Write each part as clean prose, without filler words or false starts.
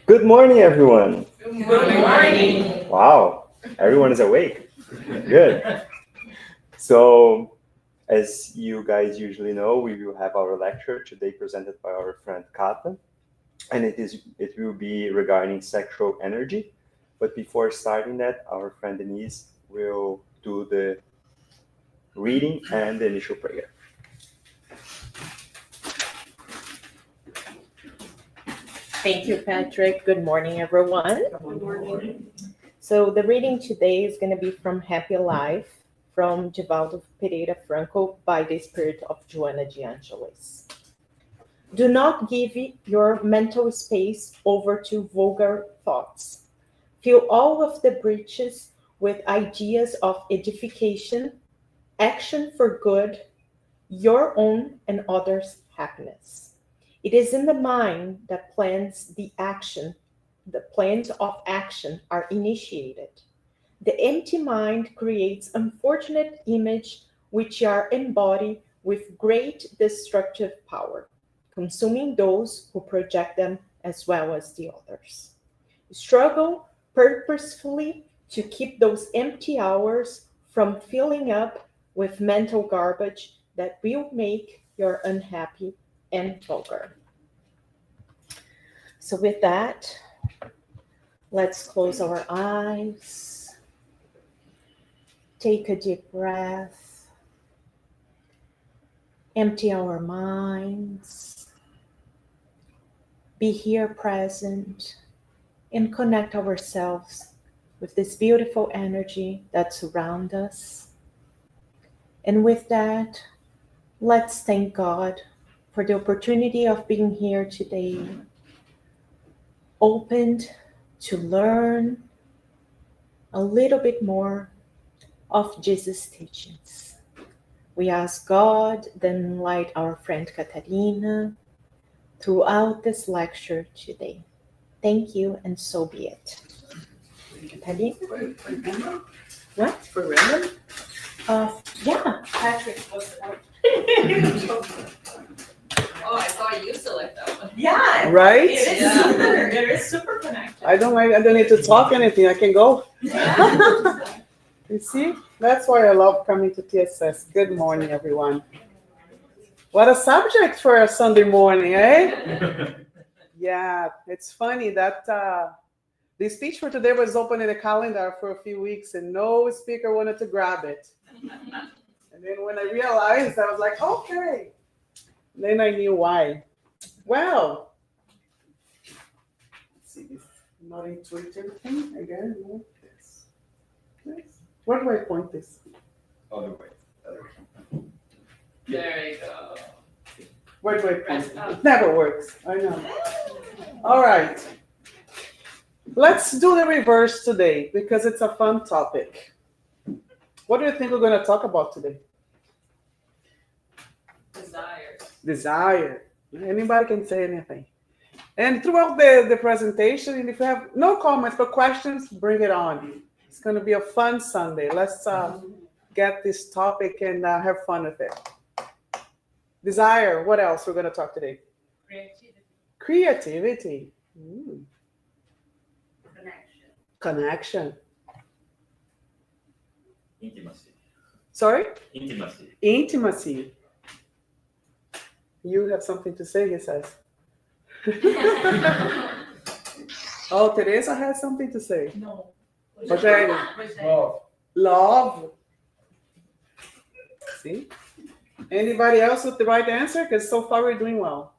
Good morning, everyone. Good morning. Wow, everyone is awake. Good. So, as you guys usually know, we will have our lecture today presented by our friend Kata, and it will be regarding sexual energy. But before starting that, our friend Denise will do the reading and the initial prayer. Thank you, Patrick. Good morning, everyone. Good morning. So, the reading today is going to be from Happy Life from Divaldo Pereira Franco by the Spirit of Joana de Angelis. Do not give your mental space over to vulgar thoughts. Fill all of the breaches with ideas of edification, action for good, your own and others' happiness. It is in the mind that the plans of action are initiated. The empty mind creates unfortunate images which are embodied with great destructive power, consuming those who project them as well as the others. Struggle purposefully to keep those empty hours from filling up with mental garbage that will make you unhappy and vulgar. So, with that, let's close our eyes, take a deep breath, empty our minds, be here present, and connect ourselves with this beautiful energy that surrounds us. And with that, let's thank God for the opportunity of being here today, opened to learn a little bit more of Jesus' teachings. We ask God, then light our friend Katarina throughout this lecture today. Thank you, and so be it. Katarina? What? For random? Yeah. Patrick was Oh, I saw you select that one. Yeah. Right? It is Yeah. super. It is super connected. I don't need to talk anything. I can go. Yeah. You see? That's why I love coming to TSS. Good morning, everyone. What a subject for a Sunday morning, eh? Yeah, it's funny that the speech for today was open in the calendar for a few weeks and no speaker wanted to grab it. And then when I realized, I was like, okay. Then I knew why. Well, let's see this. Not intuitive thing again. No, this. This. Where do I point this? Other way. There you go. Where do I point Press it? up. It never works. I know. All right. Let's do the reverse today because it's a fun topic. What do you think we're going to talk about today? Desires. Desire. Anybody can say anything. And throughout the presentation, and if you have no comments but questions, bring it on. It's going to be a fun Sunday. Let's get this topic and have fun with it. Desire. What else we're going to talk today? Creativity. Creativity. Ooh. Connection. Connection. Intimacy. Sorry? Intimacy. Intimacy. You have something to say, he says. Oh, Teresa has something to say. No. Rogério. Love. See? Anybody else with the right answer? Because so far we're doing well.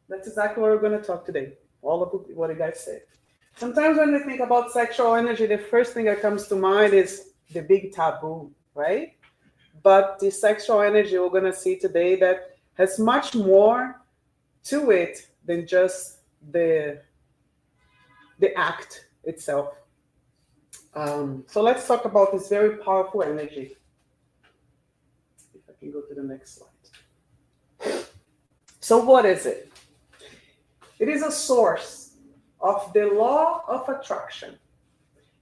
That's exactly what we're going to talk today. All of what you guys said. Sometimes when we think about sexual energy, the first thing that comes to mind is the big taboo, right? But the sexual energy we're going to see today that has much more to it than just the act itself. So let's talk about this very powerful energy. If I can go to the next slide. So what is it? It is a source of the law of attraction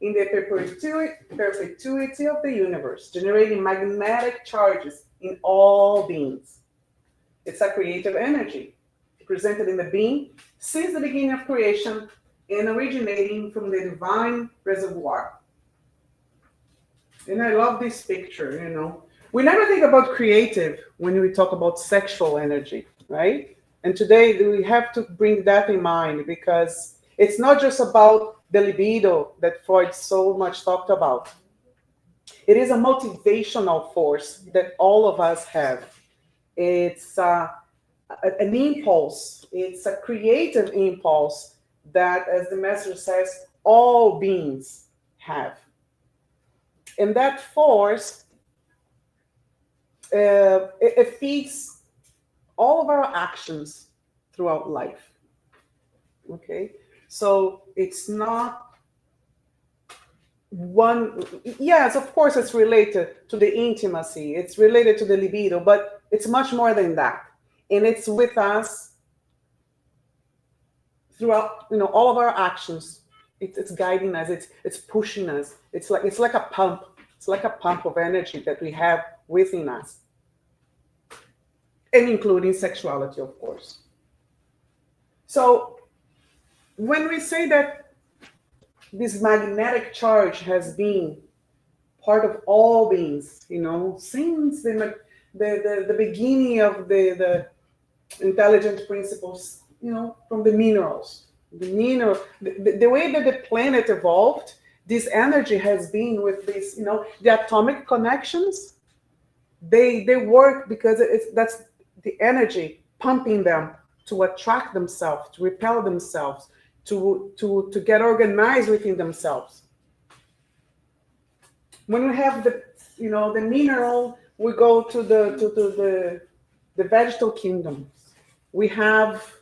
in the perpetuity of the universe, generating magnetic charges in all beings. It's a creative energy. presented in the being since the beginning of creation and originating from the divine reservoir. And I love this picture, you know. We never think about creative when we talk about sexual energy, right? And today we have to bring that in mind because it's not just about the libido that Freud so much talked about. It is a motivational force that all of us have. It's an impulse. It's a creative impulse that, as the master says, all beings have. And that force, it feeds all of our actions throughout life. Okay? So it's not one, yes, of course, it's related to the intimacy, it's related to the libido, but it's much more than that. And it's with us throughout, you know, all of our actions. It's guiding us, it's pushing us. It's like a pump. It's like a pump of energy that we have within us. And including sexuality, of course. So when we say that this magnetic charge has been part of all beings, you know, since the beginning of the intelligent principles, you know, from the minerals. The way that the planet evolved, this energy has been with this, you know, the atomic connections, they work because that's the energy pumping them to attract themselves, to repel themselves, to get organized within themselves. When we have the, you know, the mineral, we go to the vegetal kingdom. We have,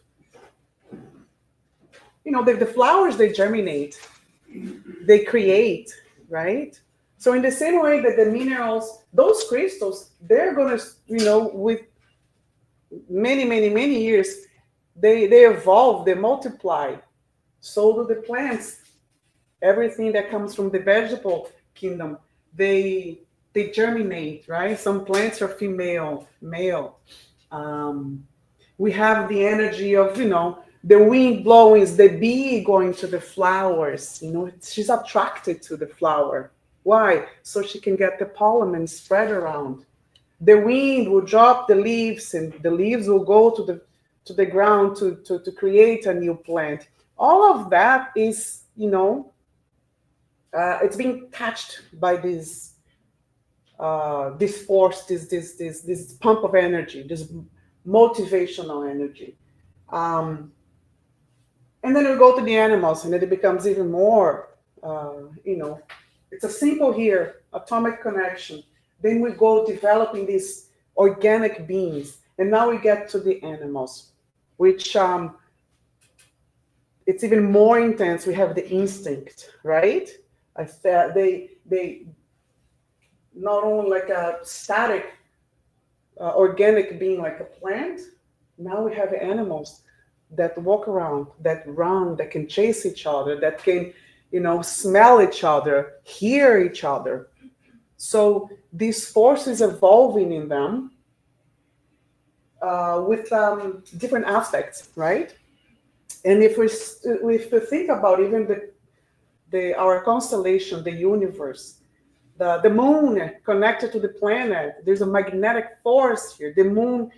you know, the flowers, they germinate, they create, right? So in the same way that the minerals, those crystals, they're going to, you know, with many years, they evolve, they multiply. So do the plants. Everything that comes from the vegetable kingdom, they germinate, right? Some plants are female, male. We have the energy of, you know, the wind blowing, the bee going to the flowers, you know, she's attracted to the flower. Why? So she can get the pollen and spread around. The wind will drop the leaves and the leaves will go to the ground to create a new plant. All of that is, you know, it's being touched by this force, this pump of energy, this motivational energy. And then we go to the animals, and then it becomes even more, you know, it's a simple here, atomic connection. Then we go developing these organic beings, and now we get to the animals, which it's even more intense. We have the instinct, right? They not only like a static organic being like a plant. Now we have animals that walk around, that run, that can chase each other, that can, you know, smell each other, hear each other. So this force is evolving in them with different aspects, right? And if we think about even our constellation, the universe, the moon connected to the planet, there's a magnetic force here. The moon,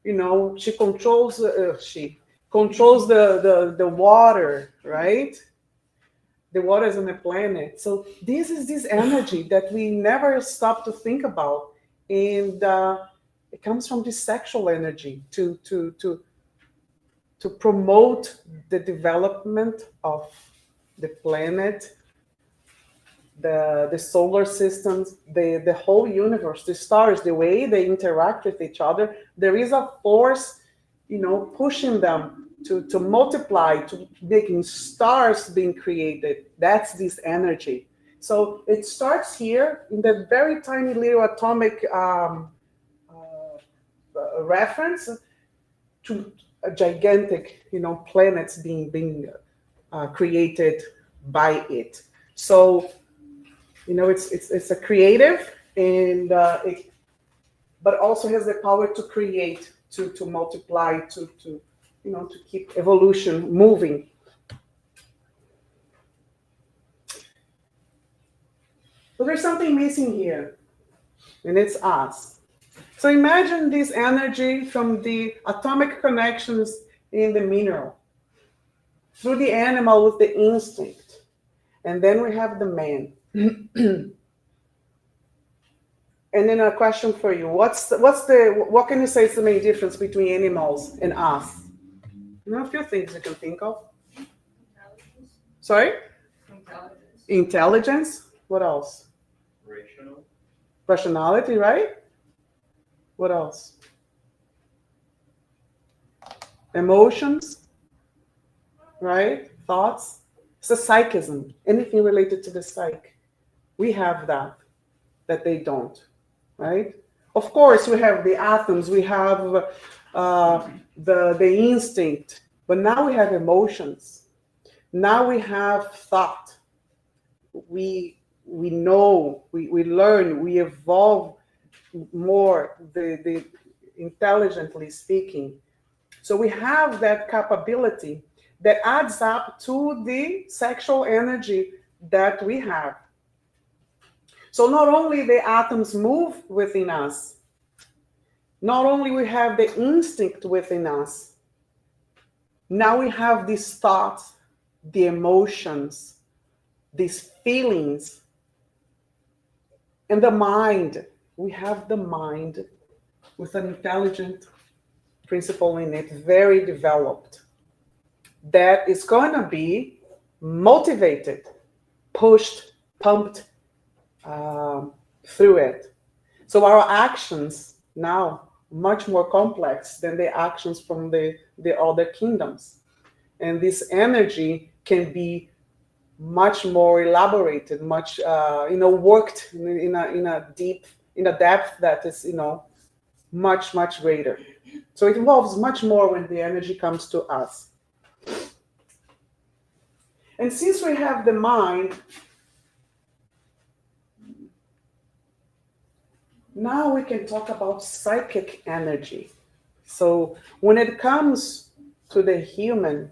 you know, she controls the water, right? The water is on the planet. So this is this energy that we never stop to think about, and it comes from this sexual energy to promote the development of the planet, the solar systems, the whole universe, the stars, the way they interact with each other. There is a force, you know, pushing them to multiply, to making stars being created. That's this energy. So it starts here in the very tiny little atomic reference to a gigantic, you know, planets being created by it. So, you know, it's a creative, and but also has the power to create, to multiply, to to keep evolution moving. But there's something missing here, and it's us. So imagine this energy from the atomic connections in the mineral, through the animal with the instinct, and then we have the man. And then a question for you: what can you say is the main difference between animals and us? A few things you can think of. Intelligence. Sorry, Intelligence. intelligence. What else? Rational. Rationality, right? What else? Emotions, right? Thoughts. It's a psychism. Anything related to the psyche, we have that they don't. Right? Of course, we have the atoms, we have the instinct, but now we have emotions. Now we have thought. We know, we learn, we evolve more, the intelligently speaking. So we have that capability that adds up to the sexual energy that we have. So not only the atoms move within us, not only we have the instinct within us, now we have these thoughts, the emotions, these feelings, and the mind. We have the mind with an intelligent principle in it, very developed, that is going to be motivated, pushed, pumped through it. So our actions now much more complex than the actions from the other kingdoms, and this energy can be much more elaborated, much worked in a depth that is much greater. So it involves much more when the energy comes to us. And since we have the mind, now we can talk about psychic energy. So when it comes to the human,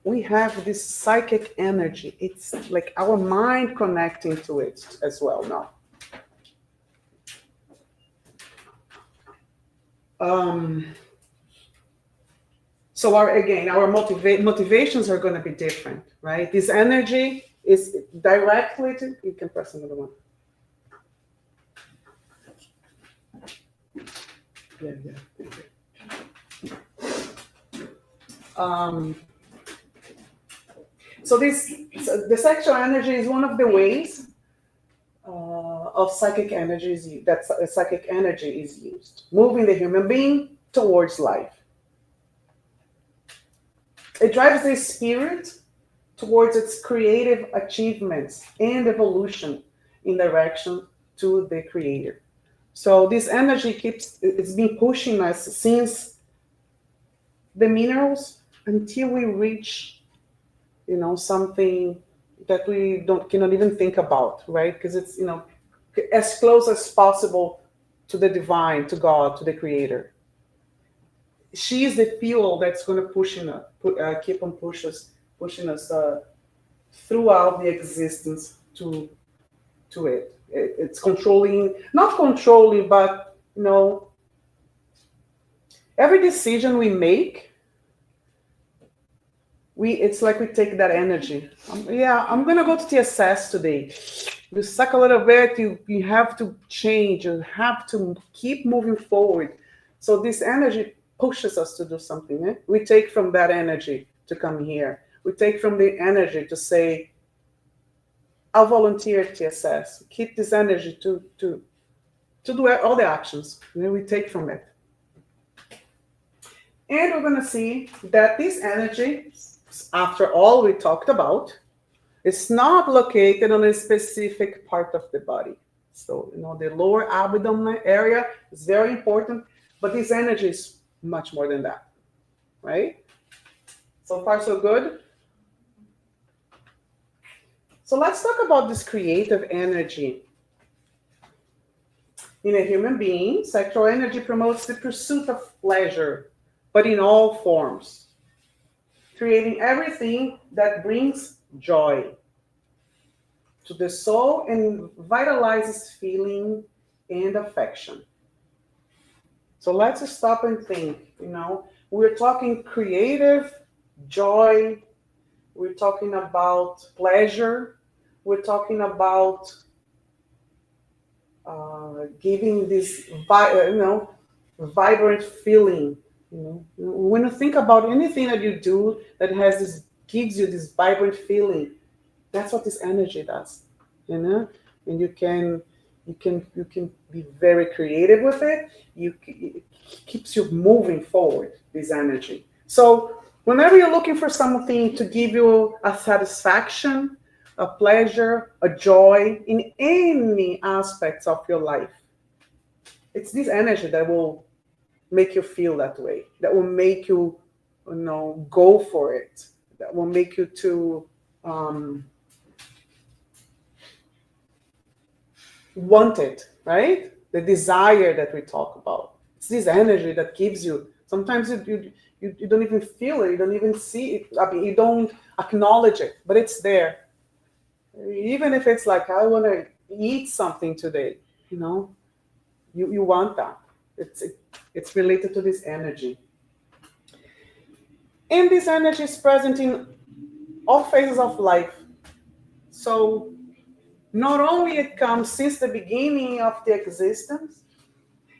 we have this psychic energy. It's like our mind connecting to it as well now. So our motivations are going to be different, right? This energy is directly to, you can press another one. So the sexual energy is one of the ways of psychic energy that psychic energy is used, moving the human being towards life. It drives the spirit towards its creative achievements and evolution in direction to the creator. So this energy it's been pushing us since the minerals until we reach, something that we cannot even think about, right? Because it's, as close as possible to the divine, to God, to the creator. She is the fuel that's going to keep on pushing us throughout the existence to it. It's not controlling, but every decision we make, it's like we take that energy. I'm gonna go to TSS today. You suck a little bit, you have to change, you have to keep moving forward. So this energy pushes us to do something. We take from that energy to come here. We take from the energy to say, I'll volunteer at TSS. Keep this energy to do all the actions. We take from it. And we're going to see that this energy, after all we talked about, is not located on a specific part of the body. So, the lower abdomen area is very important, but this energy is much more than that, right? So far, so good. So let's talk about this creative energy. In a human being, sexual energy promotes the pursuit of pleasure, but in all forms, creating everything that brings joy to the soul and vitalizes feeling and affection. So let's stop and think, we're talking creative joy, we're talking about pleasure, we're talking about giving this vibrant feeling. When you think about anything that you do that gives you this vibrant feeling, that's what this energy does. And you can be very creative with it. It keeps you moving forward, this energy. So whenever you're looking for something to give you a satisfaction, a pleasure, a joy in any aspects of your life, it's this energy that will make you feel that way, that will make you, go for it, that will make you to want it, right? The desire that we talk about. It's this energy that gives you. Sometimes you don't even feel it, you don't even see it. I mean, you don't acknowledge it, but it's there. Even if it's like, I want to eat something today, you want that. It's related to this energy. And this energy is present in all phases of life. So not only it comes since the beginning of the existence,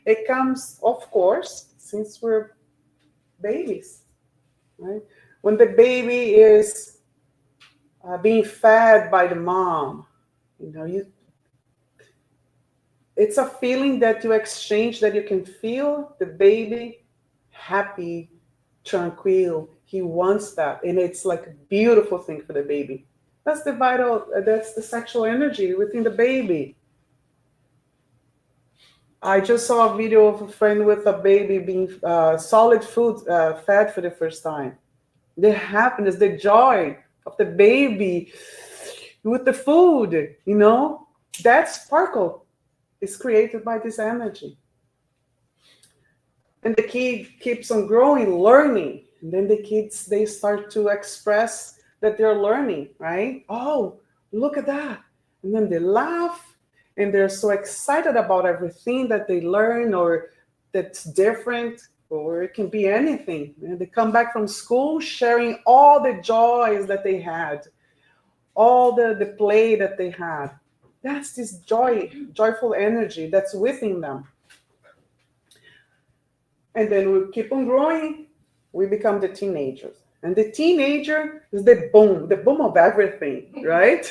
it comes, of course, since we're babies, right? When the baby is being fed by the mom, it's a feeling that you exchange, that you can feel the baby happy, tranquil. He wants that, and it's like a beautiful thing for the baby. That's the sexual energy within the baby. I just saw a video of a friend with a baby being solid food fed for the first time. The happiness, the joy of the baby with the food, that sparkle is created by this energy. And the kid keeps on growing, learning. And then the kids, they start to express that they're learning, right? Oh, look at that. And then they laugh, and they're so excited about everything that they learn or that's different, or it can be anything. And they come back from school sharing all the joys that they had, all the play that they had. That's this joyful energy that's within them. And then we keep on growing, we become the teenagers. And the teenager is the boom of everything, right?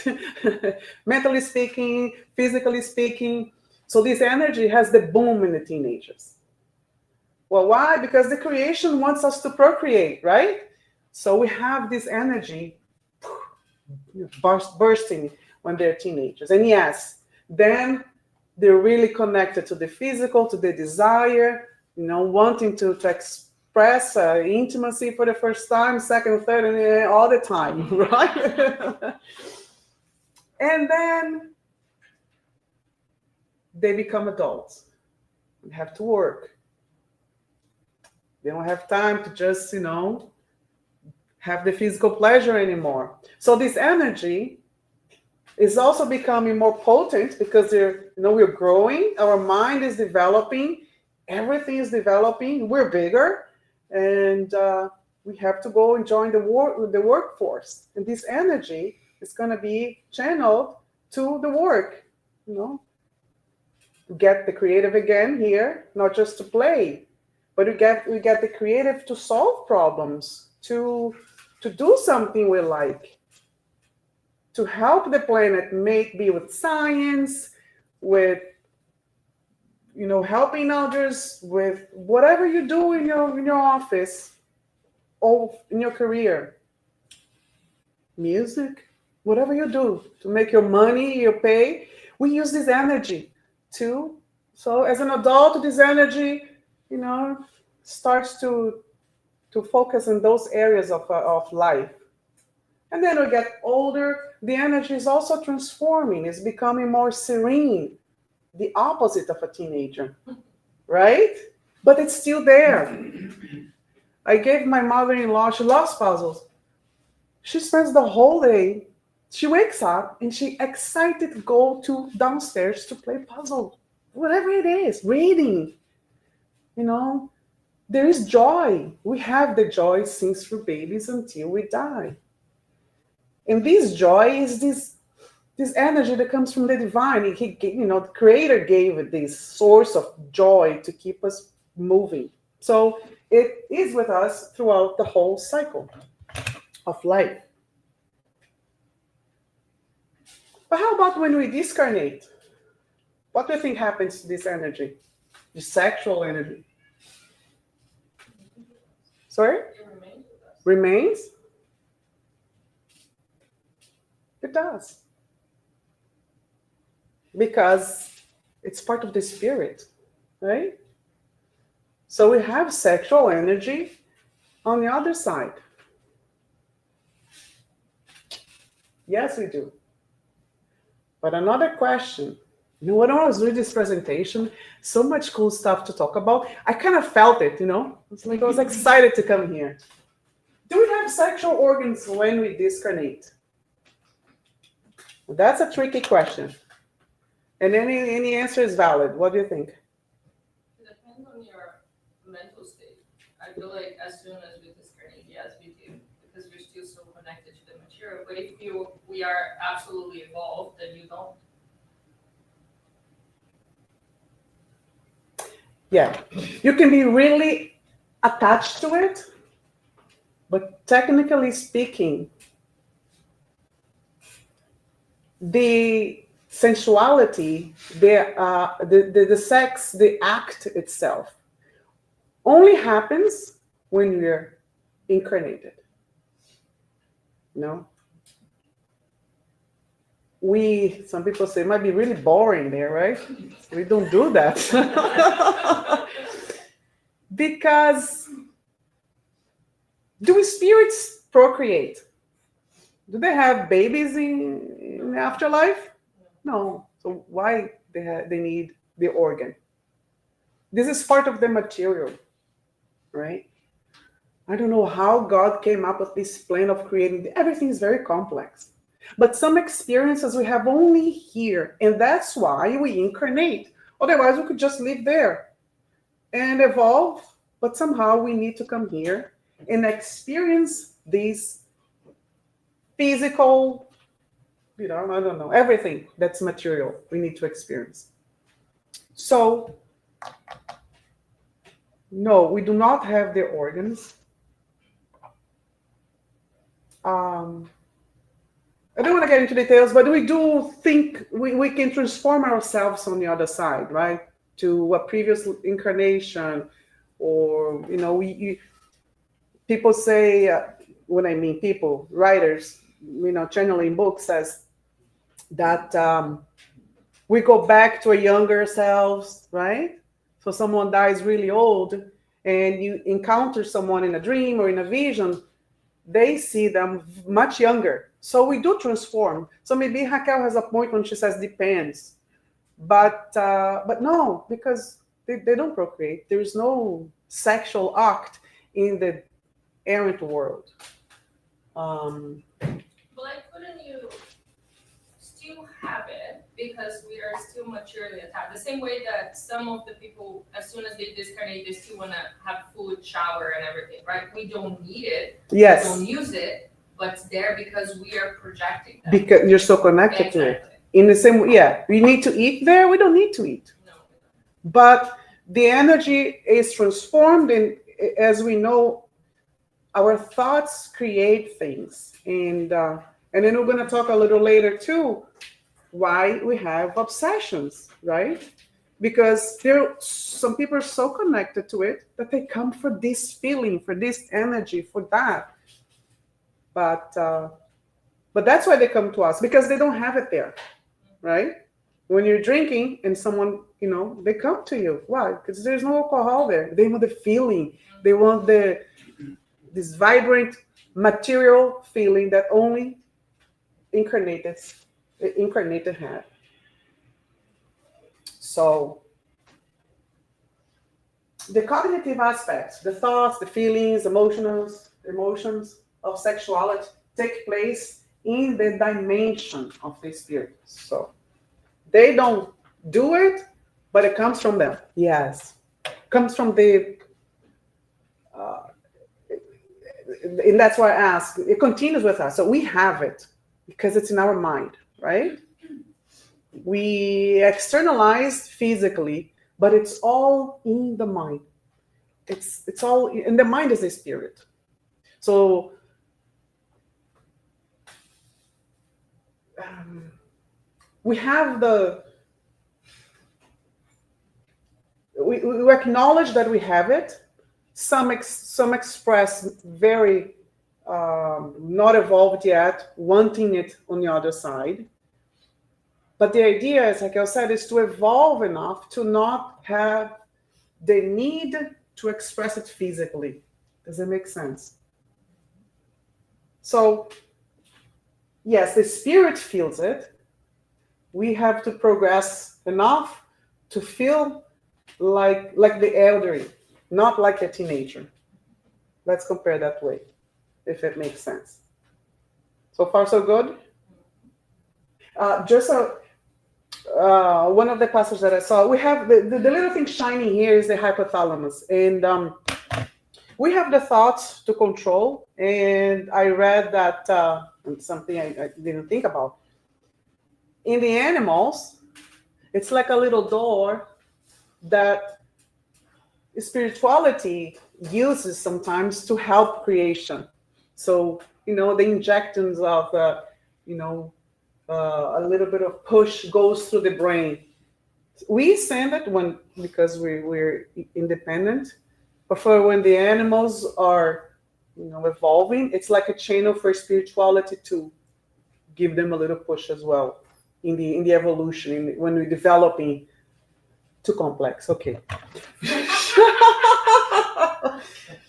Mentally speaking, physically speaking. So this energy has the boom in the teenagers. Well, why? Because the creation wants us to procreate, right? So we have this energy bursting when they're teenagers. And yes, then they're really connected to the physical, to the desire, wanting to express intimacy for the first time, second, third, and all the time, right? And then they become adults and have to work. They don't have time to just, have the physical pleasure anymore. So this energy is also becoming more potent because we're growing, our mind is developing, everything is developing, we're bigger, and we have to go and join the workforce. And this energy is going to be channeled to the work, Get the creative again here, not just to play, but we get the creative to solve problems, to do something we like, to help the planet, be with science, with helping others, with whatever you do in your office or in your career, music, whatever you do to make your money, your pay. We use this energy too. So as an adult, this energy, starts to focus in those areas of life. And then we get older, the energy is also transforming, it's becoming more serene, the opposite of a teenager, right? But it's still there. I gave my mother-in-law, she loves puzzles. She spends the whole day, she wakes up and she excited to go to downstairs to play puzzle, whatever it is, reading, there is joy. We have the joy since we're babies until we die. And this joy is this energy that comes from the divine. The creator gave it this source of joy to keep us moving. So it is with us throughout the whole cycle of life. But how about when we discarnate? What do you think happens to this energy? The sexual energy? Sorry? It remains with us. Remains? It does. Because it's part of the spirit, right? So we have sexual energy on the other side. Yes, we do. But another question, when I was doing this presentation, so much cool stuff to talk about. I kind of felt it, It's like I was excited to come here. Do we have sexual organs when we discarnate? Well, that's a tricky question. And any answer is valid. What do you think? It depends on your mental state. I feel like as soon as we discarnate, yes, we do, because we're still so connected to the material. But if we are absolutely evolved, then you don't. Yeah, you can be really attached to it, but technically speaking, the sensuality, the sex, the act itself only happens when we're incarnated. Some people say it might be really boring there, right? We don't do that. Because do spirits procreate? Do they have babies in afterlife? No. So why they need the organ? This is part of the material, right? I don't know how God came up with this plan of creating. Everything is very complex. But some experiences we have only here, and that's why we incarnate. Otherwise, we could just live there and evolve, but somehow we need to come here and experience these physical, I don't know, everything that's material we need to experience. So, no, we do not have the organs. I don't want to get into details, but we do think we can transform ourselves on the other side, right? To a previous incarnation, or, people say, when I mean people, writers, channeling books says that we go back to a younger selves, right? So someone dies really old and you encounter someone in a dream or in a vision, they see them much younger. So we do transform. So maybe Raquel has a point when she says depends. But no, because they don't procreate. There is no sexual act in the errant world. But couldn't you still have it because we are still materially attached? The same way that some of the people, as soon as they discarnate, they still want to have food, shower, and everything, right? We don't need it. Yes. We don't use it, but it's there because we are projecting that. Because you're so connected to it. In the same way, yeah, we need to eat there. We don't need to eat. No. But the energy is transformed, and as we know, our thoughts create things. And then we're going to talk a little later too, why we have obsessions, right? Because some people are so connected to it that they come for this feeling, for this energy, for that. But that's why they come to us, because they don't have it there, right? When you're drinking and someone, they come to you. Why? Because there's no alcohol there. They want the feeling. They want this vibrant material feeling that only incarnated have. So the cognitive aspects, the thoughts, the feelings, emotions of sexuality take place in the dimension of the spirit. So they don't do it, but it comes from them. Yes, comes from the. And that's why I ask. It continues with us, so we have it because it's in our mind, right? We externalize physically, but it's all in the mind. It's all, and the mind is a spirit. So we have we acknowledge that we have it. Some express very not evolved yet, wanting it on the other side. But the idea is, like I said, is to evolve enough to not have the need to express it physically. Does it make sense? So, yes, the spirit feels it. We have to progress enough to feel like the elderly, not like a teenager. Let's compare that way, if it makes sense. So far, so good. One of the passages that I saw, we have the little thing shining here is the hypothalamus, and we have the thoughts to control. And I read that something I didn't think about. In the animals, it's like a little door that spirituality uses sometimes to help creation. So, the injections of, a little bit of push goes through the brain. We send it because we're independent, but for when the animals are, evolving, it's like a channel for spirituality to give them a little push as well in the evolution, when we're developing. Too complex, okay.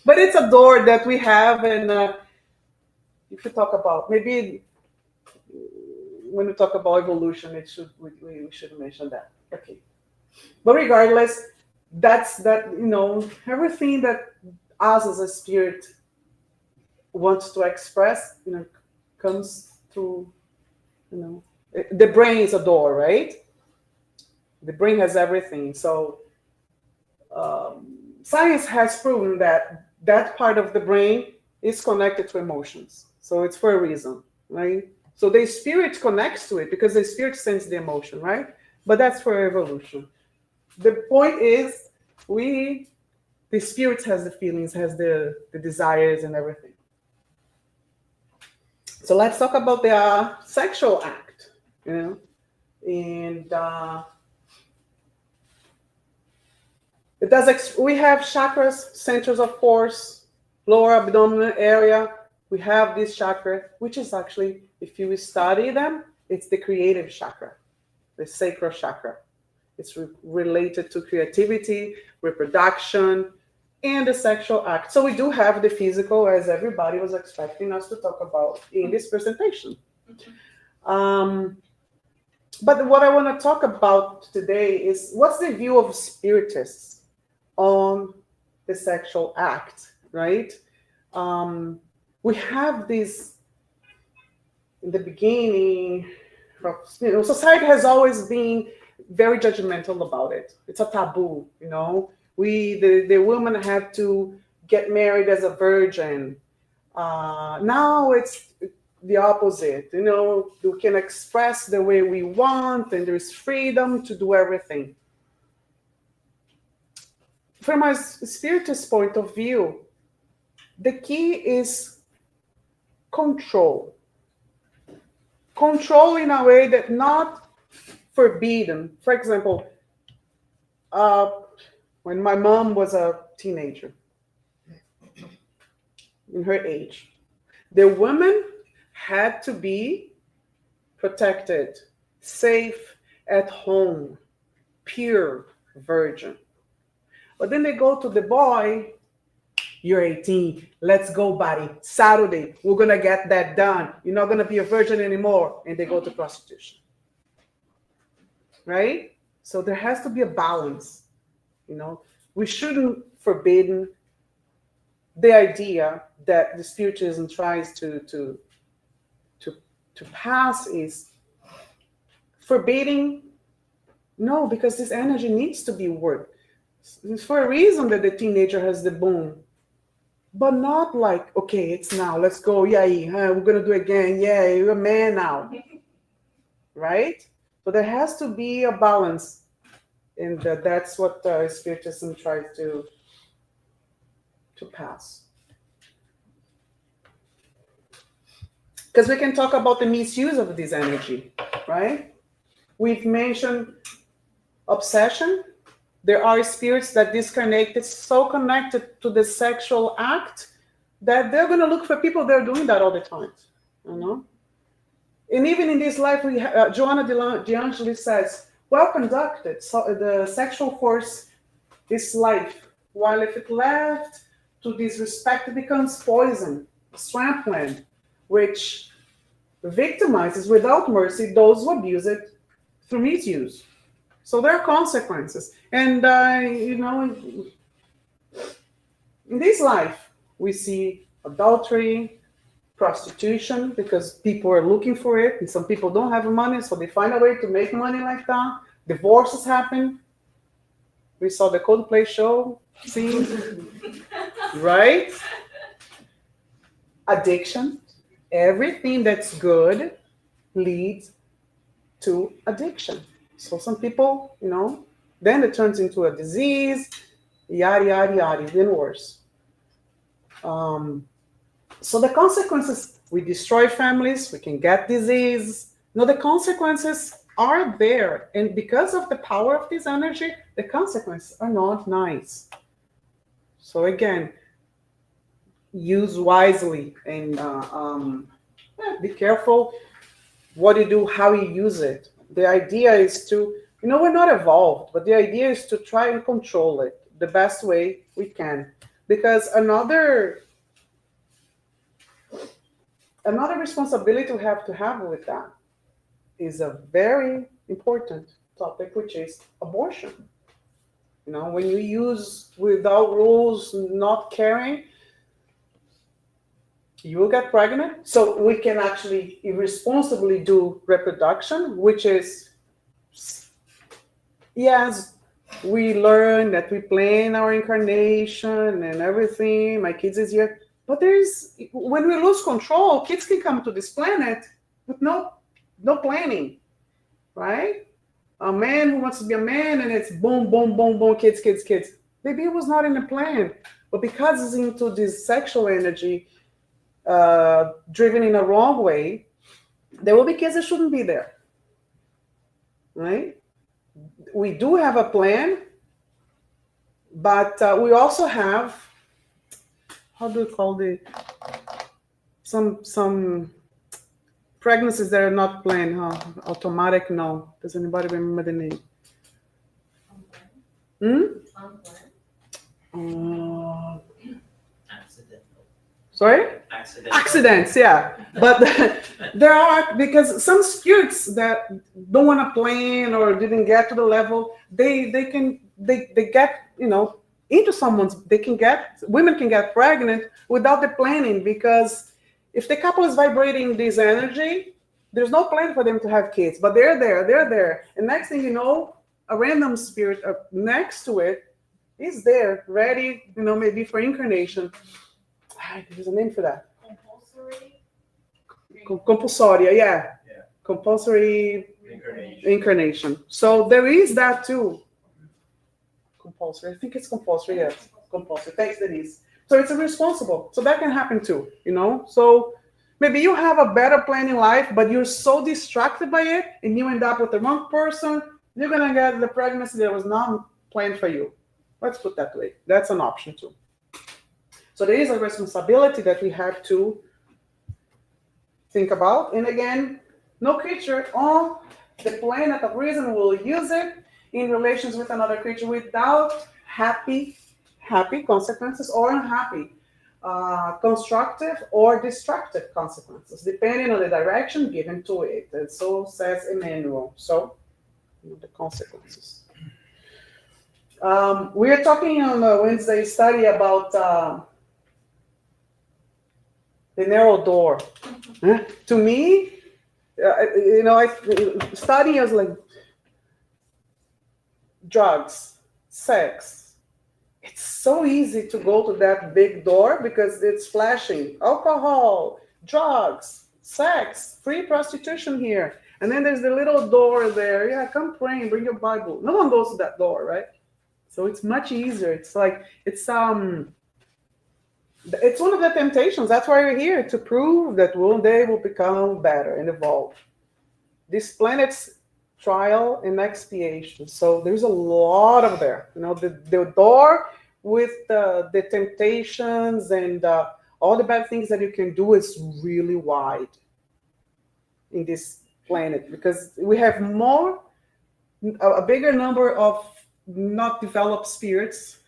But it's a door that we have, and if you talk about, maybe when we talk about evolution, we should mention that. Okay. But regardless, that's everything that us as a spirit wants to express, comes through, the brain is a door, right? The brain has everything. So science has proven that part of the brain is connected to emotions. So it's for a reason, right? So the spirit connects to it because the spirit sends the emotion, right? But that's for evolution. The point is, the spirit has the feelings, has the desires and everything. So let's talk about the sexual act, and we have chakras, centers of force, lower abdominal area. We have this chakra, which is actually, if you study them, it's the creative chakra, the sacral chakra. It's related to creativity, reproduction, and the sexual act. So we do have the physical, as everybody was expecting us to talk about in this presentation. But what I want to talk about today is, what's the view of spiritists on the sexual act, right? We have this, in the beginning, society has always been very judgmental about it. It's a taboo, the woman had to get married as a virgin. Now it's the opposite, we can express the way we want, and there's freedom to do everything. From a spiritist point of view, the key is control. Control in a way that not forbidden. For example, when my mom was a teenager, in her age, the woman had to be protected, safe, at home, pure, virgin. But then they go to the boy, you're 18, let's go, buddy. Saturday, we're going to get that done. You're not going to be a virgin anymore. And they go to prostitution. Right? So there has to be a balance. we shouldn't forbidden the idea that the spiritism tries to pass is forbidding. No, because this energy needs to be worked. It's for a reason that the teenager has the boom, but not like, okay, it's now, let's go, yay, we're gonna do it again, yeah, you're a man now, right? So there has to be a balance, and that's what spiritism tries to pass. Because we can talk about the misuse of this energy, right? We've mentioned obsession. There are spirits that disconnected, so connected to the sexual act that they're going to look for people that are doing that all the time, you know? And even in this life, Joanna DeAngeli says, well conducted, so the sexual force is life, while if it left to disrespect, it becomes poison, swampland, which victimizes without mercy those who abuse it through misuse. So there are consequences. And, you know, in this life, we see adultery, prostitution, because people are looking for it, and some people don't have money, so they find a way to make money like that. Divorces happen. We saw the Coldplay show, see, right? Addiction. Everything that's good leads to addiction. So some people, you know, then it turns into a disease, yada, yada, yada, even worse. So the consequences, we destroy families, we can get disease. No, the consequences are there. And because of the power of this energy, the consequences are not nice. So again, use wisely and be careful what you do, how you use it. The idea is to, you know, we're not evolved, but the idea is to try and control it the best way we can. Because another responsibility we have to have with that is a very important topic, which is abortion. You know, when you use without rules, not caring, you will get pregnant. So we can actually irresponsibly do reproduction, which is, yes, we learn that we plan our incarnation and everything. My kids is here. But when we lose control, kids can come to this planet with no planning, right? A man who wants to be a man, and it's boom, boom, boom, boom, kids, kids, kids. Maybe it was not in the plan, but because it's into this sexual energy, driven in a wrong way, there will be kids that shouldn't be there, right? We do have a plan, but we also have, how do we call some pregnancies that are not planned, huh? Automatic, no. Does anybody remember the name? Sorry? Accidents, yeah. But there are, because some spirits that don't want to plan or didn't get to the level, they get, you know, into someone's, women can get pregnant without the planning, because if the couple is vibrating this energy, there's no plan for them to have kids, but they're there. And next thing you know, a random spirit next to it is there, ready, you know, maybe for incarnation. There's a name for that. Compulsory, yeah. Compulsory incarnation. So there is that too. Compulsory. I think it's compulsory, yes. Compulsory. Thanks, Denise. So it's irresponsible. So that can happen too, you know? So maybe you have a better plan in life, but you're so distracted by it, and you end up with the wrong person, you're going to get the pregnancy that was not planned for you. Let's put that way. That's an option too. So there is a responsibility that we have to think about. And again, no creature on the planet of reason will use it in relations with another creature without happy consequences or unhappy, constructive or destructive consequences, depending on the direction given to it. And so says Emmanuel. So, you know, the consequences. We are talking on a Wednesday study about the narrow door. Huh? To me, studying is like drugs, sex. It's so easy to go to that big door because it's flashing alcohol, drugs, sex, free prostitution here. And then there's the little door there. Yeah, come pray and bring your Bible. No one goes to that door, right? So it's much easier. It's like it's one of the temptations. That's why we're here, to prove that one day we'll become better and evolve. This planet's trial and expiation. So there's a lot of there. The door with the temptations and all the bad things that you can do is really wide in this planet, because we have a bigger number of not developed spirits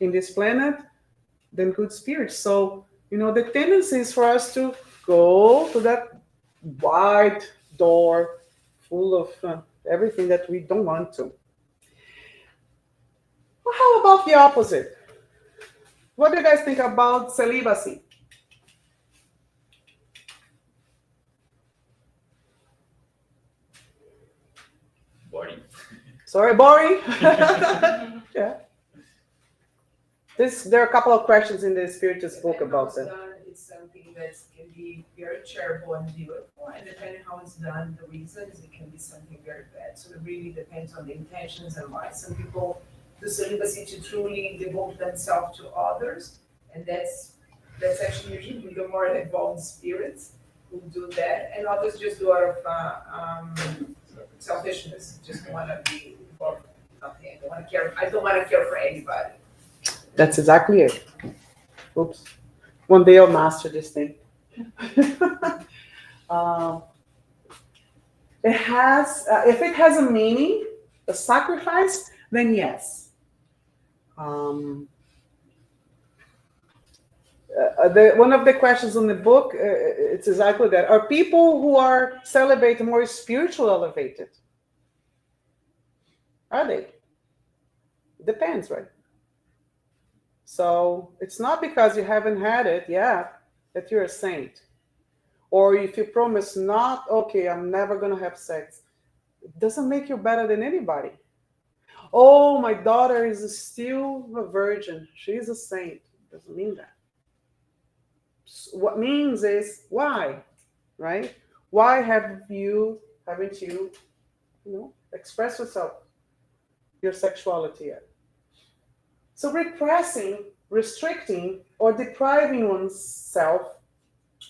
in this planet than good spirits. So, the tendency is for us to go to that wide door full of everything that we don't want to. Well, how about the opposite? What do you guys think about celibacy? Boring. Sorry, boring? Yeah. There are a couple of questions in the Spiritus book about that. It's something that can be very terrible and beautiful, and depending how it's done, the reasons, it can be something very bad. So it really depends on the intentions and why. Some people do celibacy to truly devote themselves to others, and that's actually usually the more involved spirits who do that, and others just do out of selfishness, just want to be involved with nothing. I don't want to care for anybody. That's exactly it. Oops. One day I'll master this thing. It has, if it has a meaning, a sacrifice, then yes. One of the questions in the book, it's exactly that. Are people who are celibate more spiritually elevated? Are they? It depends, right? So it's not because you haven't had it yet that you're a saint. Or if you promise not, okay, I'm never going to have sex. It doesn't make you better than anybody. Oh, my daughter is still a virgin. She's a saint. Doesn't mean that. What means is why, right? Why haven't you, express yourself, your sexuality yet? So repressing, restricting, or depriving oneself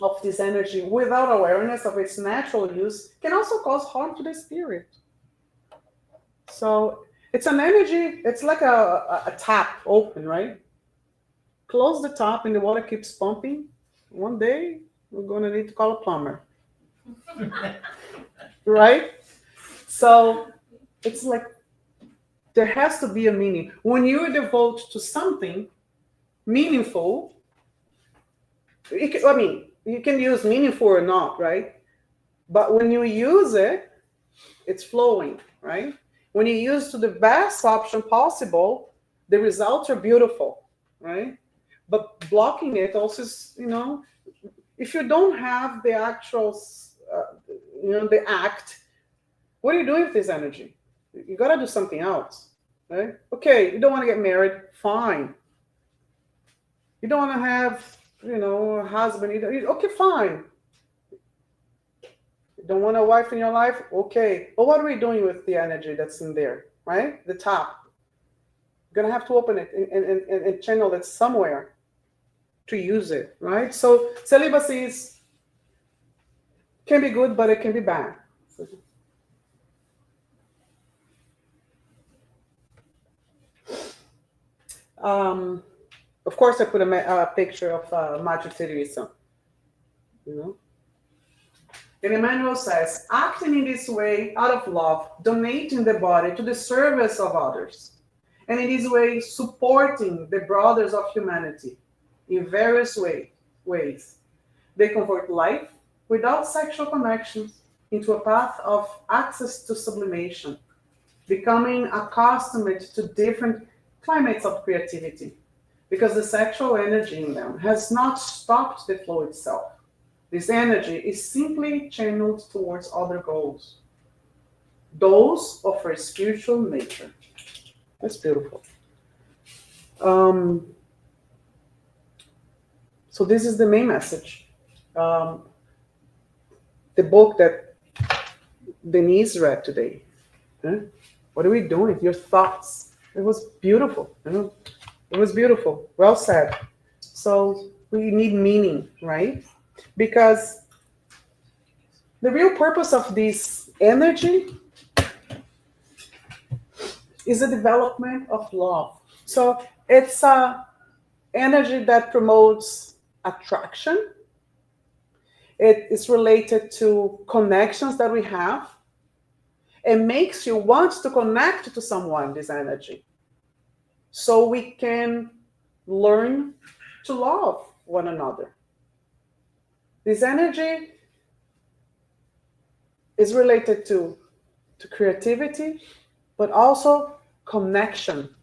of this energy without awareness of its natural use can also cause harm to the spirit. So it's an energy, it's like a tap open, right? Close the top and the water keeps pumping. One day, we're going to need to call a plumber. Right? So it's like, there has to be a meaning. When you devote to something meaningful, you can use meaningful or not, right? But when you use it, it's flowing, right? When you use to the best option possible, the results are beautiful, right? But blocking it also is, if you don't have the actual, the act, what are you doing with this energy? You got to do something else, right? Okay, you don't want to get married, fine. You don't want to have, a husband, okay, fine. You don't want a wife in your life, okay. But what are we doing with the energy that's in there, right? The top. You're going to have to open it and channel it somewhere to use it, right? So celibacy can be good, but it can be bad. Of course, I put a picture of Madre Teresa. And Emmanuel says, acting in this way out of love, donating the body to the service of others, and in this way supporting the brothers of humanity in various ways. They convert life without sexual connections into a path of access to sublimation, becoming accustomed to different climates of creativity, because the sexual energy in them has not stopped the flow itself. This energy is simply channeled towards other goals, those of a spiritual nature. That's beautiful. So this is the main message. The book that Denise read today. Huh? What are we doing? Your thoughts. It was beautiful. It was beautiful. Well said. So we need meaning, right? Because the real purpose of this energy is the development of love. So it's a energy that promotes attraction. It is related to connections that we have. It makes you want to connect to someone, this energy. So we can learn to love one another. This energy is related to creativity, but also connection,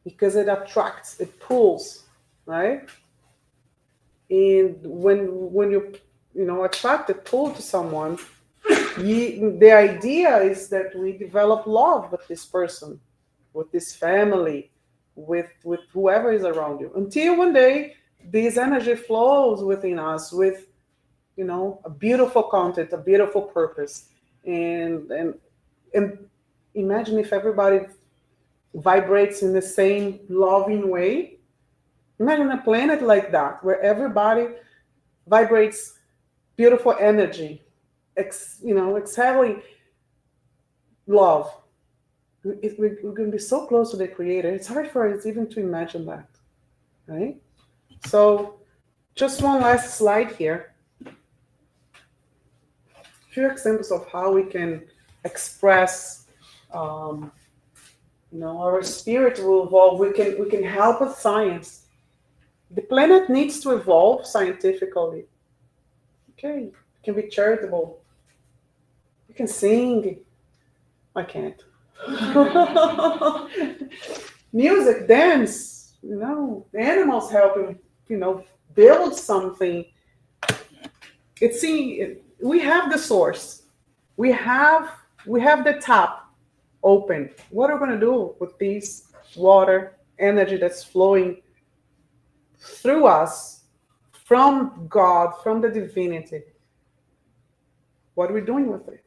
because it attracts, it pulls, right? And when you attract, it pull to someone, the idea is that we develop love with this person, with this family, with whoever is around you, until one day this energy flows within us with a beautiful content, a beautiful purpose. And imagine if everybody vibrates in the same loving way. Imagine a planet like that, where everybody vibrates beautiful energy, exhaling love. We're going to be so close to the Creator. It's hard for us even to imagine that, right? So, just one last slide here. A few examples of how we can express, our spirit will evolve. We can help with science. The planet needs to evolve scientifically. Okay, you can be charitable. You can sing. I can't. Music, dance, animals helping, build something. We have the source. We have the tap open. What are we going to do with this water energy that's flowing through us from God, from the divinity? What are we doing with it?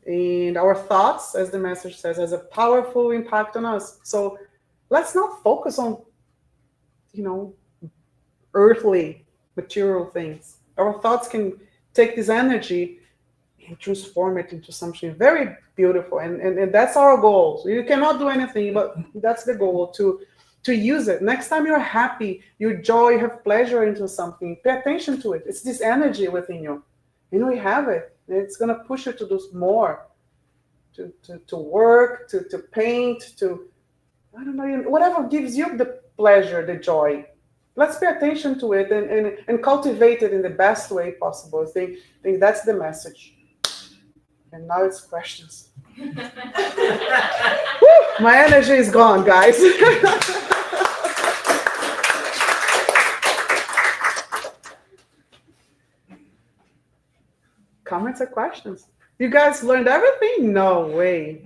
And our thoughts, as the message says, has a powerful impact on us. So let's not focus on, earthly, material things. Our thoughts can take this energy and transform it into something very beautiful. And that's our goal. So you cannot do anything, but that's the goal, to use it. Next time you're happy, you joy, you have pleasure into something, pay attention to it. It's this energy within you. We have it. It's going to push you to do more, to work, to paint, to, I don't know, whatever gives you the pleasure, the joy. Let's pay attention to it and cultivate it in the best way possible. I think that's the message. And now it's questions. Woo, my energy is gone, guys. Comments or questions? You guys learned everything? No way.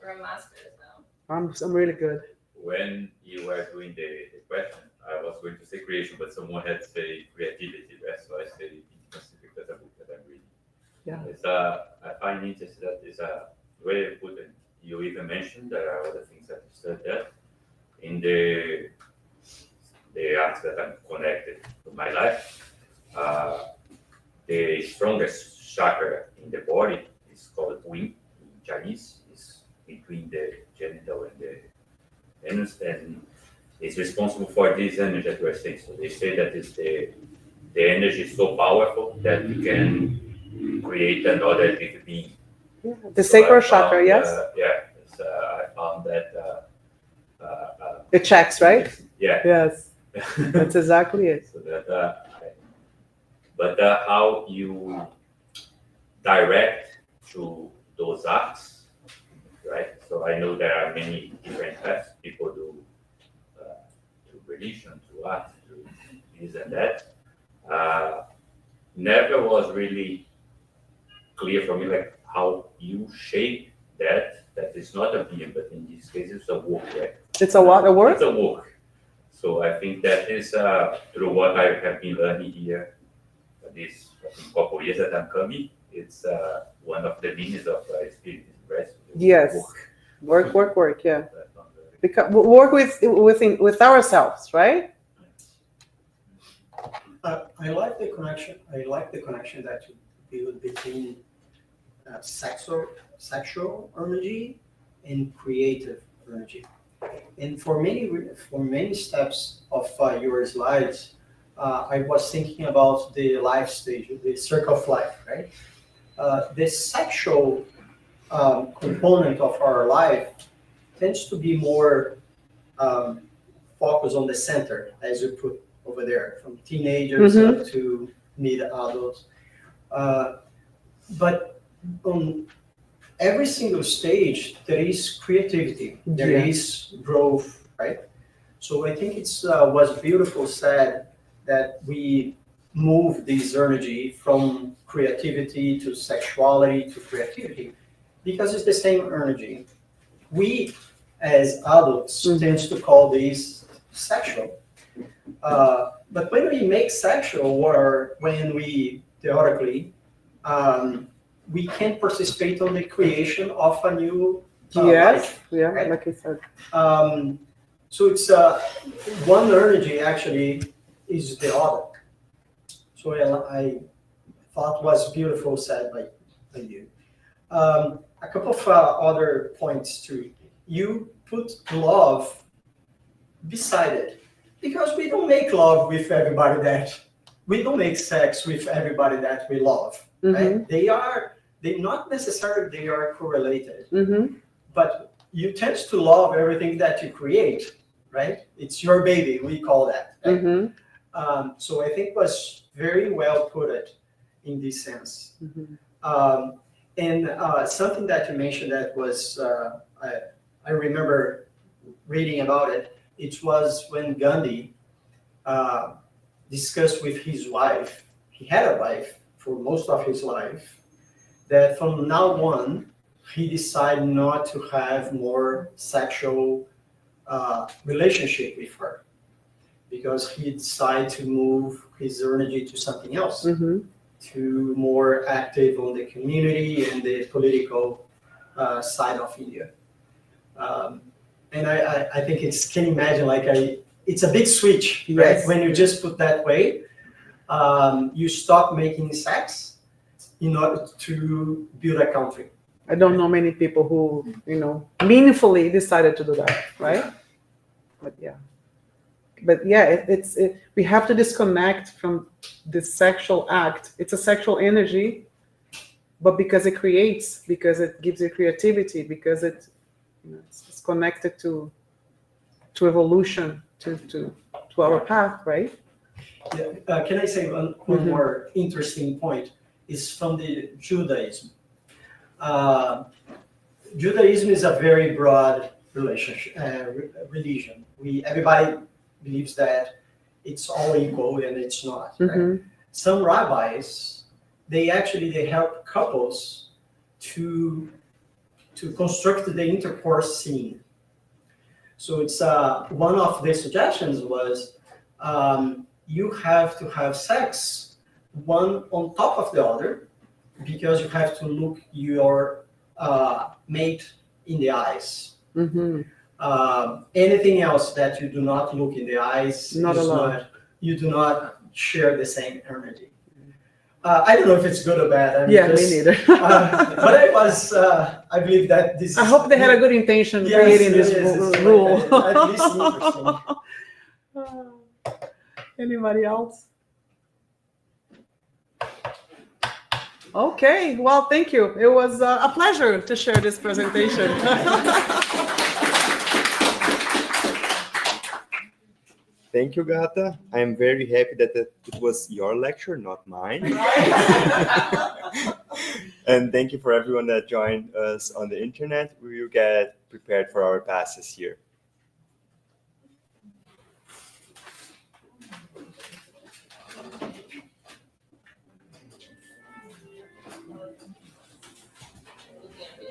We're masters now. I'm really good. When you were doing the question, I was going to say creation, but someone had to say creativity, right? So I say intimacy, because the book that I'm reading. Yeah. I find interesting that it's a way of putting. You even mentioned there are other things that you said there in the arts that I'm connected to my life. The strongest chakra in the body is called Yin in Chinese. It's between the genital and the anus, and it's responsible for this energy that we're saying. So they say that it's the energy is so powerful that we can create another living being. Yeah. The sacral chakra, yes? I found that. It checks, right? Yeah. Yes, that's exactly it. So that, but how you direct through those acts, right? So I know there are many different paths people do to religion, to art, to this and that. Never was really clear for me like how you shape that. That is not a being, but in this case it's a work, right? It's a what? A word? It's a work. So I think that is through what I have been learning here, this I think, couple years that I'm coming. It's one of the meanings of spirit, right? Yes. Work. Work. Yeah. That's not the- Because work with ourselves, right? I like the connection. I like the connection that you build between sexual energy and creative energy. And for many steps of your slides, I was thinking about the life stage, the circle of life, right? The sexual component of our life tends to be more focused on the center, as you put over there, from teenagers up to mid-adults. But on every single stage, there is creativity, there is growth, right? So I think it's was beautiful said that we move this energy from creativity to sexuality to creativity, because it's the same energy. We, as adults, tend to call this sexual. But when we make sexual, or when we theoretically, we can participate on the creation of a new life. Yeah, right? like I said. So it's one energy actually is the other. So I thought was beautiful said by you. A couple of other points too. You put love beside it, because we don't make love with everybody we don't make sex with everybody that we love. Right? They not necessarily they are correlated, but you tend to love everything that you create, right? It's your baby, we call that. Right? So I think was very well put it in this sense. And something that you mentioned that was, I remember reading about it. It was when Gandhi discussed with his wife. He had a wife for most of his life. That from now on, he decided not to have more sexual relationship with her, because he decided to move his energy to something else, to more active on the community and the political side of India. And I think can imagine it's a big switch, right? Yes. When you just put that way, you stop making sex in order to build a country. I don't know many people who, meaningfully decided to do that, right? But yeah, we have to disconnect from the sexual act. It's a sexual energy, but because it creates, because it gives you creativity, because it's connected to evolution, to our path, right? Yeah. Can I say one more interesting point? Is from the Judaism. Judaism is a very broad religion. Everybody believes that it's all equal, and it's not. Right? Some rabbis, they help couples to construct the intercourse scene. So it's one of the suggestions was you have to have sex one on top of the other, because you have to look your mate in the eyes. Anything else that you do not look in the eyes, you do not share the same energy. I don't know if it's good or bad. Me neither. But I believe that this. I hope they had a good intention creating this rule. At least interesting. Anybody else? Okay, well, thank you. It was a pleasure to share this presentation. Thank you, Gata. I am very happy that it was your lecture, not mine. And thank you for everyone that joined us on the internet. We will get prepared for our passes here.